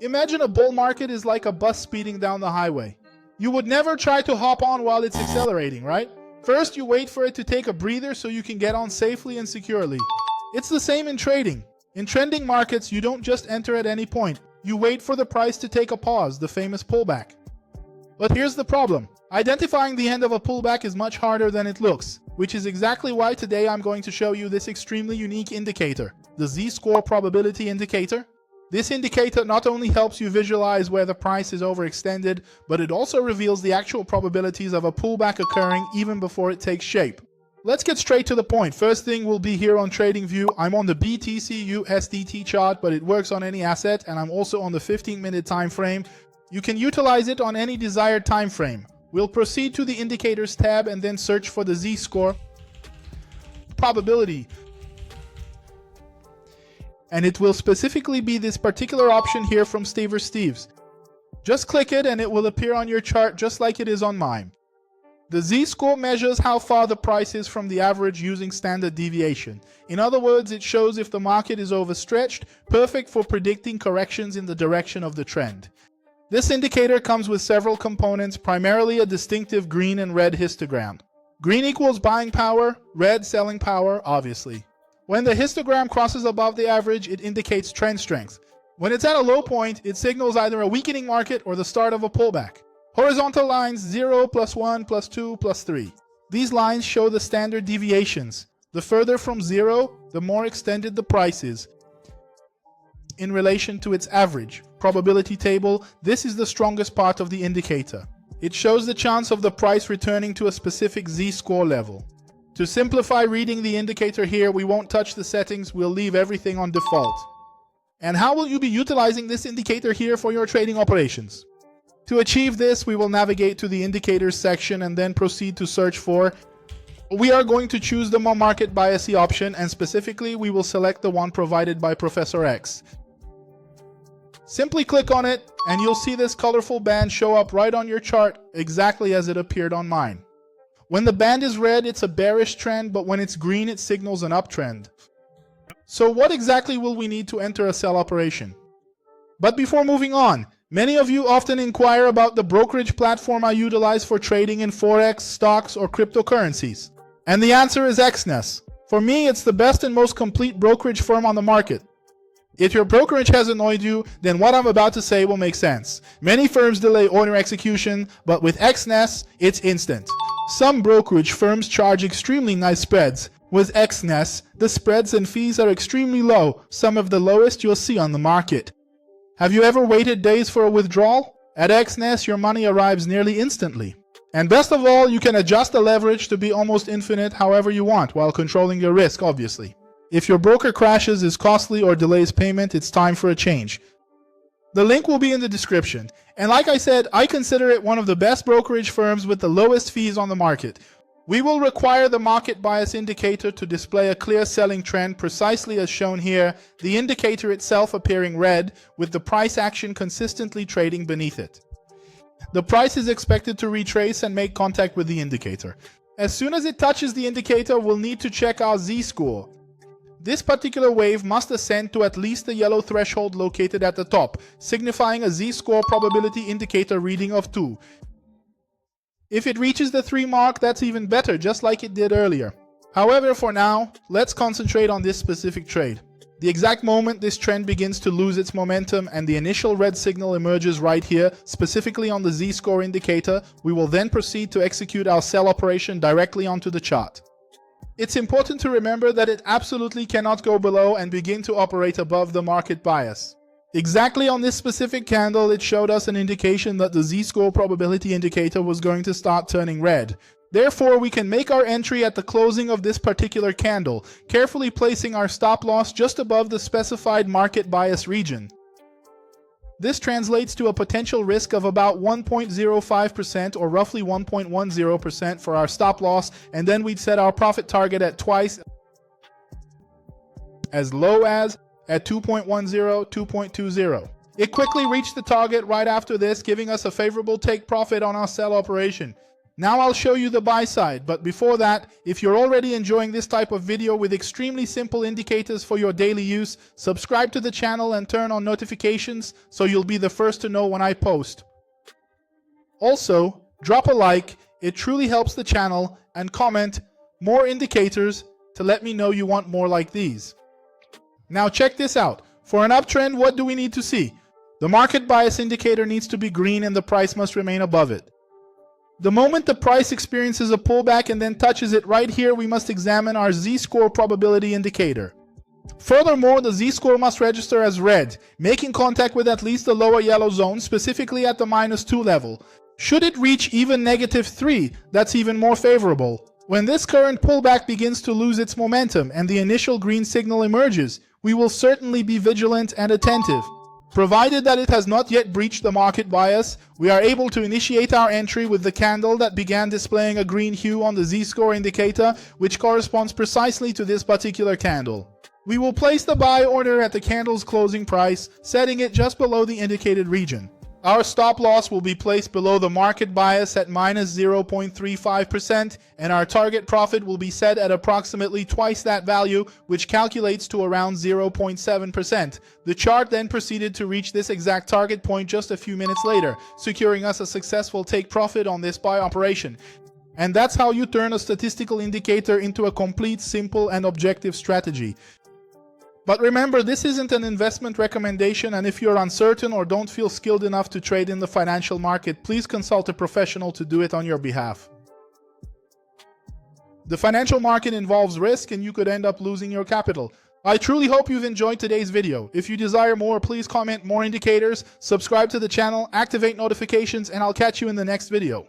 Imagine a bull market is like a bus speeding down the highway. You would never try to hop on while it's accelerating, right? First, you wait for it to take a breather so you can get on safely and securely. It's the same in trading. In trending markets, you don't just enter at any point. You wait for the price to take a pause, the famous pullback. But here's the problem. Identifying the end of a pullback is much harder than it looks, which is exactly why today I'm going to show you this extremely unique indicator, the Z-Score probability indicator. This indicator not only helps you visualize where the price is overextended, but it also reveals the actual probabilities of a pullback occurring even before it takes shape. Let's get straight to the point. First thing will be here on TradingView. I'm on the BTC USDT chart, but it works on any asset, and I'm also on the 15-minute time frame. You can utilize it on any desired time frame. We'll proceed to the Indicators tab and then search for the Z-Score probability. And it will specifically be this particular option here from Steves. Just click it and it will appear on your chart just like it is on mine. The Z-Score measures how far the price is from the average using standard deviation. In other words, it shows if the market is overstretched, perfect for predicting corrections in the direction of the trend. This indicator comes with several components, primarily a distinctive green and red histogram. Green equals buying power, red selling power, obviously. When the histogram crosses above the average, it indicates trend strength. When it's at a low point, it signals either a weakening market or the start of a pullback. Horizontal lines 0, +1, +2, +3. These lines show the standard deviations. The further from 0, the more extended the price is in relation to its average. Probability table, this is the strongest part of the indicator. It shows the chance of the price returning to a specific Z-Score level. To simplify reading the indicator here, we won't touch the settings, we'll leave everything on default. And how will you be utilizing this indicator here for your trading operations? To achieve this, we will navigate to the Indicators section and then proceed to search for. We are going to choose the market biasy option, and specifically we will select the one provided by Professor X. Simply click on it and you'll see this colorful band show up right on your chart exactly as it appeared on mine. When the band is red, it's a bearish trend, but when it's green, it signals an uptrend. So what exactly will we need to enter a sell operation? But before moving on, many of you often inquire about the brokerage platform I utilize for trading in Forex, stocks, or cryptocurrencies. And the answer is EXNESS. For me, it's the best and most complete brokerage firm on the market. If your brokerage has annoyed you, then what I'm about to say will make sense. Many firms delay order execution, but with EXNESS, it's instant. Some brokerage firms charge extremely nice spreads. With EXNESS, the spreads and fees are extremely low, some of the lowest you'll see on the market. Have you ever waited days for a withdrawal? At EXNESS, your money arrives nearly instantly. And best of all, you can adjust the leverage to be almost infinite however you want, while controlling your risk, obviously. If your broker crashes, is costly, or delays payment, it's time for a change. The link will be in the description. And like I said, I consider it one of the best brokerage firms with the lowest fees on the market. We will require the market bias indicator to display a clear selling trend precisely as shown here, the indicator itself appearing red, with the price action consistently trading beneath it. The price is expected to retrace and make contact with the indicator. As soon as it touches the indicator, we'll need to check our Z-Score. This particular wave must ascend to at least the yellow threshold located at the top, signifying a Z-Score probability indicator reading of 2. If it reaches the 3 mark, that's even better, just like it did earlier. However, for now, let's concentrate on this specific trade. The exact moment this trend begins to lose its momentum and the initial red signal emerges right here, specifically on the Z-Score indicator, we will then proceed to execute our sell operation directly onto the chart. It's important to remember that it absolutely cannot go below and begin to operate above the market bias. Exactly on this specific candle, it showed us an indication that the Z-Score probability indicator was going to start turning red. Therefore, we can make our entry at the closing of this particular candle, carefully placing our stop loss just above the specified market bias region. This translates to a potential risk of about 1.05% or roughly 1.10% for our stop loss, and then we'd set our profit target at twice as low as at 2.10, 2.20. It quickly reached the target right after this, giving us a favorable take profit on our sell operation. Now I'll show you the buy side, but before that, if you're already enjoying this type of video with extremely simple indicators for your daily use, subscribe to the channel and turn on notifications so you'll be the first to know when I post. Also, drop a like, it truly helps the channel, and comment more indicators to let me know you want more like these. Now check this out. For an uptrend, what do we need to see? The market bias indicator needs to be green and the price must remain above it. The moment the price experiences a pullback and then touches it right here, we must examine our Z-score probability indicator. Furthermore, the Z-score must register as red, making contact with at least the lower yellow zone, specifically at the -2 level. Should it reach even -3, that's even more favorable. When this current pullback begins to lose its momentum and the initial green signal emerges, we will certainly be vigilant and attentive. Provided that it has not yet breached the market bias, we are able to initiate our entry with the candle that began displaying a green hue on the Z-score indicator, which corresponds precisely to this particular candle. We will place the buy order at the candle's closing price, setting it just below the indicated region. Our stop loss will be placed below the market bias at -0.35%, and our target profit will be set at approximately twice that value, which calculates to around 0.7%. The chart then proceeded to reach this exact target point just a few minutes later, securing us a successful take profit on this buy operation. And that's how you turn a statistical indicator into a complete, simple, and objective strategy. But remember, this isn't an investment recommendation, and if you're uncertain or don't feel skilled enough to trade in the financial market, please consult a professional to do it on your behalf. The financial market involves risk, and you could end up losing your capital. I truly hope you've enjoyed today's video. If you desire more, please comment more indicators, subscribe to the channel, activate notifications, and I'll catch you in the next video.